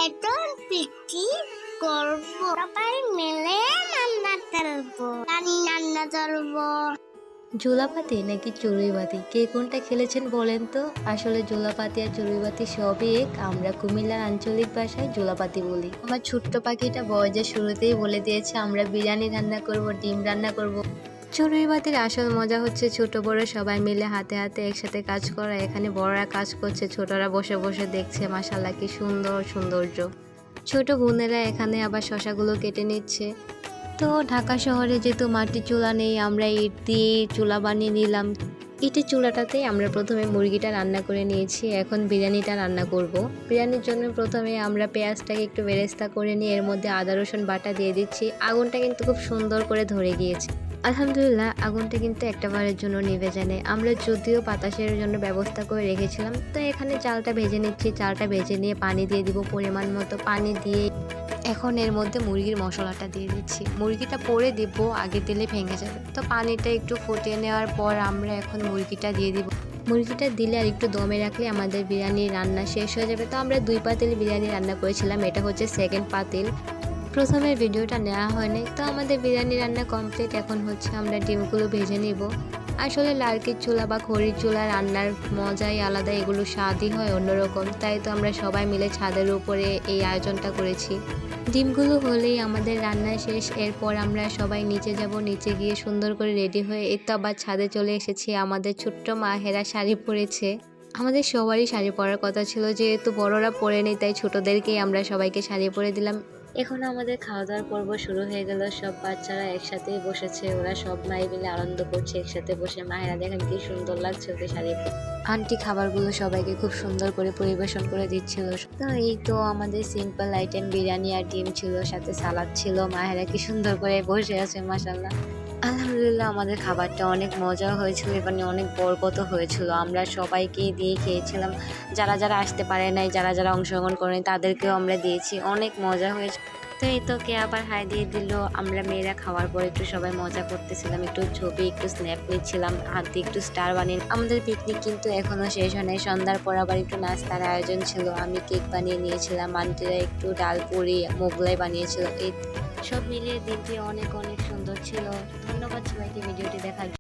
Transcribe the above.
এখন পিঠি করবো, সবাই মিলে রান্না করবো, রান্না করবো। জোলাপাতি নাকি চড়ুইবাতি, কে কোনটা খেলেছেন বলেন তো? আসলে জোলাপাতি আর চড়ুইবাতি সবই এক। আমরা কুমিল্লার আঞ্চলিক ভাষায় জোলাপাতি বলি। আমার ছোট্ট পাখিটা বয়সের শুরুতেই বলে দিয়েছে আমরা বিরিয়ানি রান্না করব, ডিম রান্না করব। চড়ুইবাতির আসল মজা হচ্ছে ছোট বড় সবাই মিলে হাতে হাতে একসাথে কাজ করা। এখানে বড়রা কাজ করছে, ছোটরা বসে বসে দেখছে। মাশাআল্লাহ কি সুন্দর সৌন্দর্য। ছোট বোনেরা এখানে আবার শশাগুলো কেটে নিচ্ছে। তো ঢাকা শহরে যেহেতু মাটির চুলা নেই, আমরা ইট দিয়ে চুলা বানিয়ে নিলাম। ইটের চুলাটাতেই আমরা প্রথমে মুরগিটা রান্না করে নিয়েছি। এখন বিরিয়ানিটা রান্না করব। বিরিয়ানির জন্য প্রথমে আমরা পেঁয়াজটাকে একটু বেরেস্তা করে নিয়ে এর মধ্যে আদা রসুন বাটা দিয়ে দিচ্ছি। আগুনটা কিন্তু খুব সুন্দর করে ধরে গিয়েছে। আলহামদুলিল্লাহ, আগুনটা কিন্তু একটাবারের জন্য নিভে যায়। আমরা যদিও বাতাসের জন্য ব্যবস্থা করে রেখেছিলাম। তো এখানে চালটা ভেজে নিচ্ছি। চালটা ভেজে নিয়ে পানি দিয়ে দিব পরিমাণ মতো। পানি দিয়ে এখন এর মধ্যে মুরগির মশলাটা দিয়ে দিচ্ছি। মুরগিটা পরে দিব, আগে দিলে ভেঙে যাবে। তো পানিটা একটু ফুটিয়ে নেওয়ার পর আমরা এখন মুরগিটা দিয়ে দিব। মুরগিটা দিলে আর একটু দমে রাখলে আমাদের বিরিয়ানি রান্না শেষ হয়ে যাবে। তো আমরা 2 পাতিল বিরিয়ানি রান্না করেছিলাম, এটা হচ্ছে সেকেন্ড পাতিল। প্রথমের ভিডিওটা নেওয়া হয়নি। তো আমাদের বিরিয়ানি রান্না কমপ্লিট। এখন হচ্ছে আমরা ডিমগুলো ভেজে নিব। আসলে লার্কির চুলা বা খড়ির চুলা রান্নার মজাই আলাদা, এগুলো স্বাদই হয় অন্যরকম। তাই তো আমরা সবাই মিলে ছাদের উপরে এই আয়োজনটা করেছি। ডিমগুলো হলেই আমাদের রান্না শেষ। এরপর আমরা সবাই নিচে যাব। নিচে গিয়ে সুন্দর করে রেডি হয়ে এই তো আবার ছাদে চলে এসেছি। আমাদের ছোট্ট মাহেরা শাড়ি পরেছে। আমাদের সবারই শাড়ি পরার কথা ছিল, যেহেতু বড়রা পরেনি তাই ছোটদেরকেই আমরা সবাইকে শাড়ি পরে দিলাম। এখন আমাদের খাওয়া দাওয়ার পর্ব শুরু হয়ে গেল। সব বাচ্চারা একসাথেই বসেছে, ওরা সব মাই মিলে আনন্দ করছে একসাথে বসে। মায়েরা দেখেন কি সুন্দর লাগছে ওকে শাড়ি পরে। আন্টি খাবারগুলো সবাইকে খুব সুন্দর করে পরিবেশন করে দিচ্ছিল। তো এই তো আমাদের সিম্পল আইটেম বিরিয়ানি আর ডিম ছিল, সাথে সালাদ ছিল। মায়েরা কি সুন্দর করে বসে আছে মাশাআল্লাহ। আলহামদুলিল্লাহ, আমাদের খাবারটা অনেক মজা হয়েছিল, এখানে অনেক বরকত হয়েছিল। আমরা সবাইকে দিয়ে খেয়েছিলাম। যারা যারা আসতে পারে নাই, যারা যারা অংশগ্রহণ করেনি তাদেরকেও আমরা দিয়েছি। অনেক মজা হয়েছে। তো এই তো কে আবার হাই দিয়ে দিল। আমরা মেয়েরা খাওয়ার পর একটু সবাই মজা করতেছিলাম, একটু ছবি একটু স্ন্যাপ নিচ্ছিলাম, হাত দিয়ে একটু স্টার বানিয়ে। আমাদের পিকনিক কিন্তু এখনো শেষ হয় নাই। সন্ধ্যার পর আবার একটু নাস্তার আয়োজন ছিল। আমি কেক বানিয়ে নিয়েছিলাম, আন্টিরা একটু ডাল পুরি মোগলাই বানিয়েছিল। এই সব মিলিয়ে দিনটি অনেক অনেক সুন্দর ছিল। ধন্যবাদ সবাইকে ভিডিওটি দেখার জন্য।